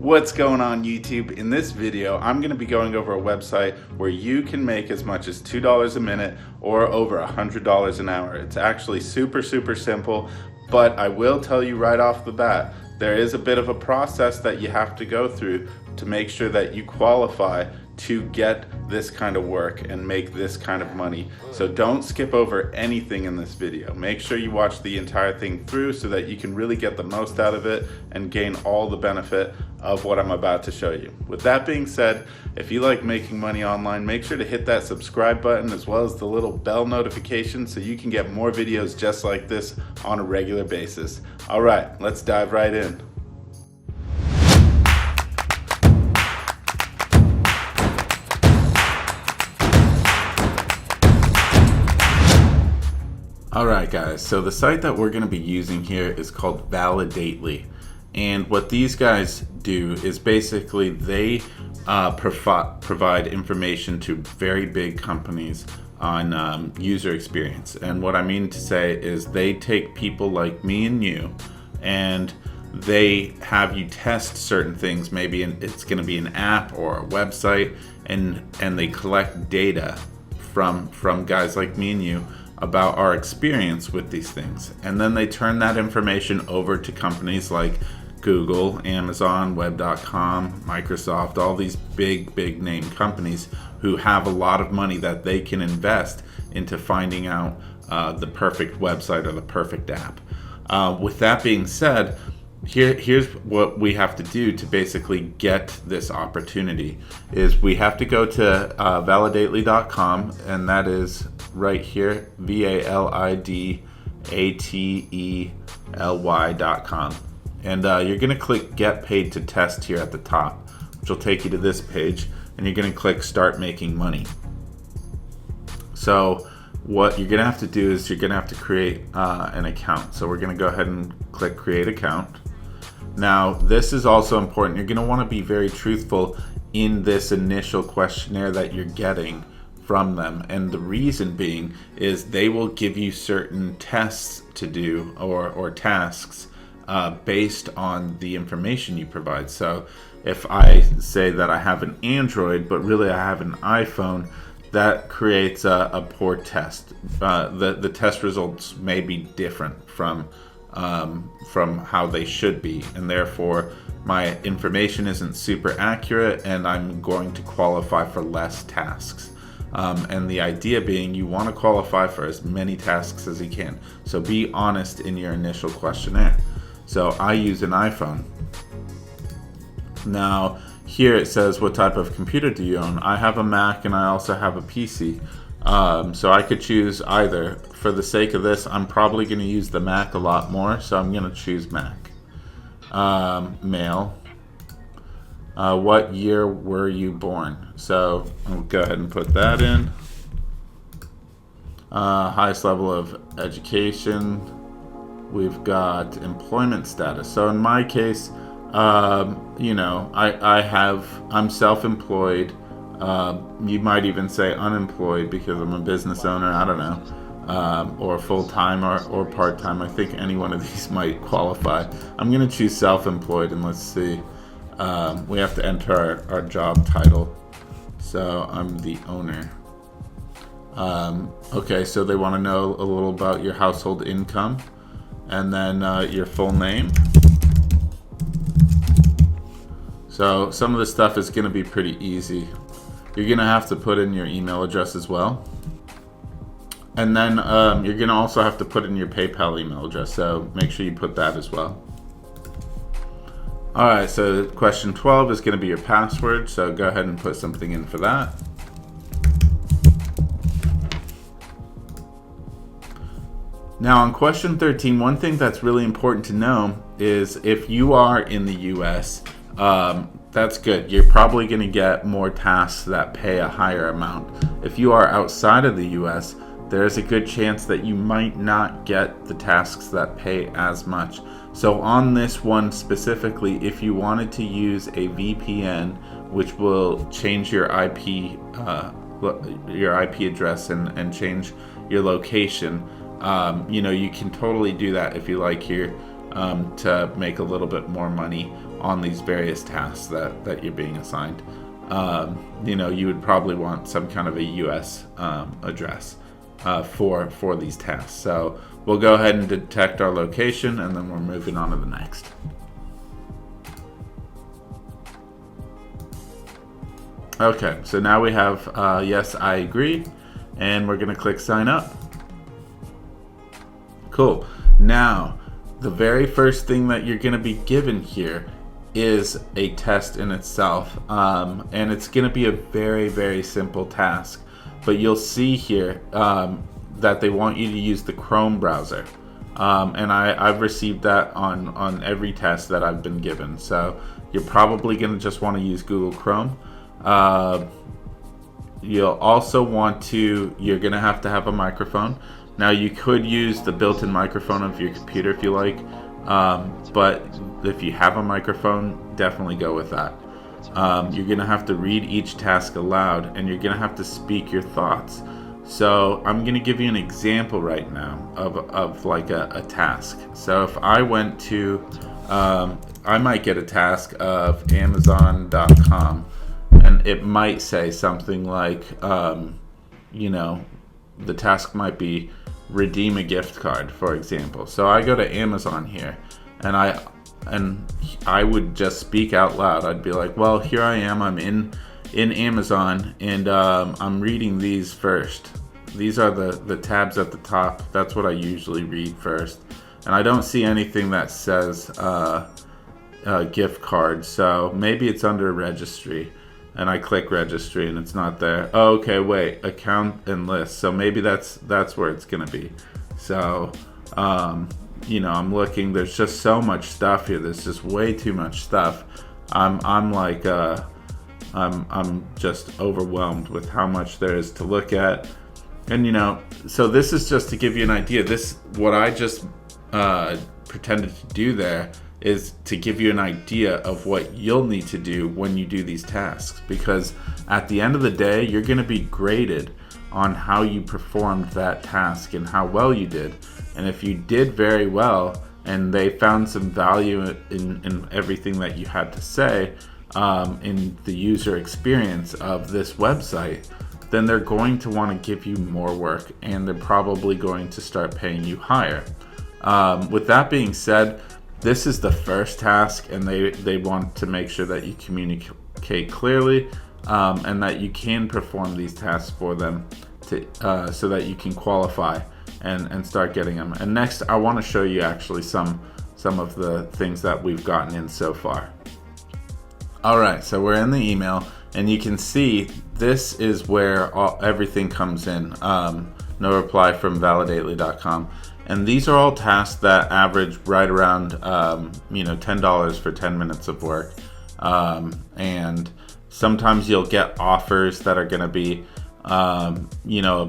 What's going on YouTube? In this video, I'm going to be going over a website where you can make as much as $2 a minute or over $100 an hour. It's actually super simple, but I will tell you right off the bat, there is a bit of a process that you have to go through to make sure that you qualify to get this kind of work and make this kind of money. So don't skip over anything in this video. Make sure you watch the entire thing through so that you can really get the most out of it and gain all the benefit of what I'm about to show you. With that being said, if you like making money online, make sure to hit that subscribe button as well as the little bell notification so you can get more videos just like this on a regular basis. All right, let's dive right in. Alright guys, so the site that we're going to be using here is called Validately, and what these guys do is basically they provide information to very big companies on user experience. And what I mean to say is they take people like me and you and they have you test certain things. Maybe it's going to be an app or a website, and they collect data from guys like me and you about our experience with these things, and then they turn that information over to companies like Google, Amazon, Web.com, Microsoft, all these big name companies who have a lot of money that they can invest into finding out the perfect website or the perfect app. With that being said, here's what we have to do to basically get this opportunity is we have to go to validately.com, and that is right here, validately.com, and you're going to click get paid to test here at the top, which will take you to this page, and you're going to click start making money. So what you're going to have to do is you're going to have to create an account. So we're going to go ahead and click create account. Now this is also important. You're going to want to be very truthful in this initial questionnaire that you're getting from them, and the reason being is they will give you certain tests to do or tasks based on the information you provide. So if I say that I have an Android but really I have an iPhone, that creates a poor test. The test results may be different from how they should be, and therefore my information isn't super accurate and I'm going to qualify for less tasks. And the idea being you want to qualify for as many tasks as you can. So be honest in your initial questionnaire. So I use an iPhone. Now here it says what type of computer do you own. I have a Mac and I also have a PC. So I could choose either. For the sake of this, I'm probably going to use the Mac a lot more, so I'm going to choose Mac. Male. What year were you born? So I'll go ahead and put that in. Highest level of education. We've got employment status. So in my case, you know, I'm self-employed. You might even say unemployed because I'm a business owner. I don't know. Or full-time or part-time. I think any one of these might qualify. I'm going to choose self-employed, and let's see. We have to enter our job title. So I'm the owner. Okay, so they want to know a little about your household income, and then your full name. So some of this stuff is going to be pretty easy. You're going to have to put in your email address as well. And then you're going to also have to put in your PayPal email address, so make sure you put that as well. Alright, so question 12 is going to be your password, so go ahead and put something in for that. Now on question 13, one thing that's really important to know is if you are in the US, that's good. You're probably going to get more tasks that pay a higher amount. If you are outside of the US, there's a good chance that you might not get the tasks that pay as much. So on this one specifically, if you wanted to use a VPN, which will change your IP address and change your location, you know, you can totally do that if you like here to make a little bit more money on these various tasks that you're being assigned. You would probably want some kind of a US address for these tasks. So we'll go ahead and detect our location, and then we're moving on to the next. Okay, so now we have yes, I agree, and we're gonna click sign up. Cool. Now, the very first thing that you're gonna be given here is a test in itself, and it's gonna be a very, very simple task. But you'll see here that they want you to use the Chrome browser, and I've received that on every test that I've been given. So you're probably gonna just want to use Google Chrome. You'll also you're gonna have to have a microphone. Now you could use the built-in microphone of your computer if you like, but if you have a microphone, definitely go with that. You're gonna have to read each task aloud, and you're gonna have to speak your thoughts. So I'm gonna give you an example right now of like a task. So if I went to, I might get a task of Amazon.com, and it might say something like, the task might be redeem a gift card, for example. So I go to Amazon here, and I would just speak out loud. I'd be like, well, here I am. I'm in Amazon, and I'm reading these first. These are the tabs at the top. That's what I usually read first. And I don't see anything that says gift card. So maybe it's under registry. And I click registry, and it's not there. Oh, okay, wait, account and list. So maybe that's where it's gonna be. So, I'm looking. There's just so much stuff here. There's just way too much stuff. I'm just overwhelmed with how much there is to look at. And so this is just to give you an idea. What I just pretended to do there is to give you an idea of what you'll need to do when you do these tasks, because at the end of the day, you're going to be graded on how you performed that task and how well you did. And if you did very well and they found some value in everything that you had to say, in the user experience of this website, then they're going to want to give you more work, and they're probably going to start paying you higher. With that being said, this is the first task, and they want to make sure that you communicate clearly, and that you can perform these tasks for them so that you can qualify and start getting them. And next, I want to show you actually some of the things that we've gotten in so far. All right, so we're in the email, and you can see this is where everything comes in. No reply from validately.com. And these are all tasks that average right around, $10 for 10 minutes of work. And sometimes you'll get offers that are going to be, a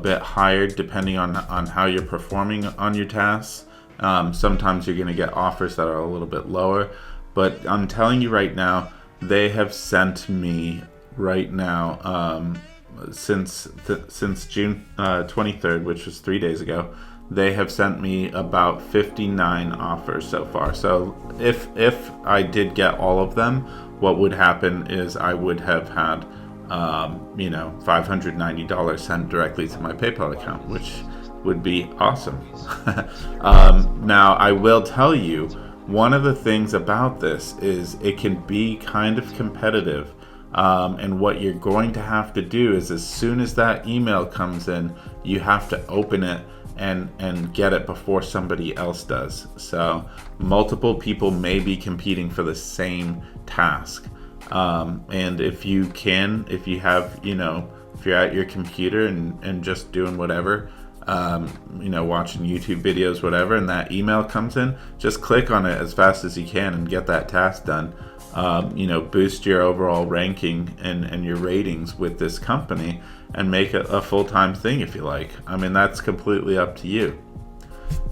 bit higher depending on how you're performing on your tasks. Sometimes you're going to get offers that are a little bit lower. But I'm telling you right now, they have sent me right now, since June 23rd, which was 3 days ago. They have sent me about 59 offers so far. So if I did get all of them, what would happen is I would have had, $590 sent directly to my PayPal account, which would be awesome. Now, I will tell you, one of the things about this is it can be kind of competitive. And what you're going to have to do is, as soon as that email comes in, you have to open it and get it before somebody else does. So multiple people may be competing for the same task. And if you're at your computer and just doing whatever, watching YouTube videos, whatever, and that email comes in, just click on it as fast as you can and get that task done. Boost your overall ranking and your ratings with this company, and make it a full-time thing if you like. I mean, that's completely up to you.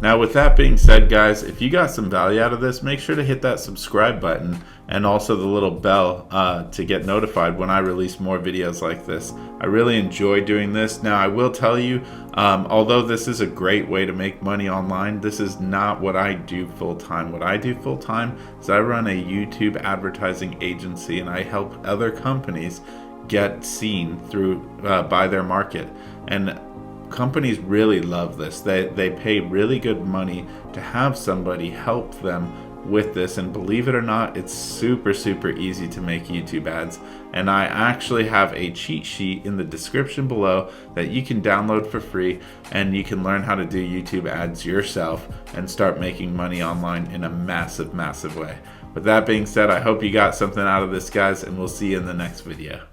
Now, with that being said, guys, if you got some value out of this, make sure to hit that subscribe button and also the little bell to get notified when I release more videos like this. I really enjoy doing this. Now I will tell you, although this is a great way to make money online, this is not what I do full-time. What I do full-time is I run a YouTube advertising agency, and I help other companies get seen through by their market. And companies really love this. They pay really good money to have somebody help them with this, and believe it or not, it's super easy to make YouTube ads. And I actually have a cheat sheet in the description below that you can download for free, and you can learn how to do YouTube ads yourself and start making money online in a massive way. With that being said, I hope you got something out of this, guys, and we'll see you in the next video.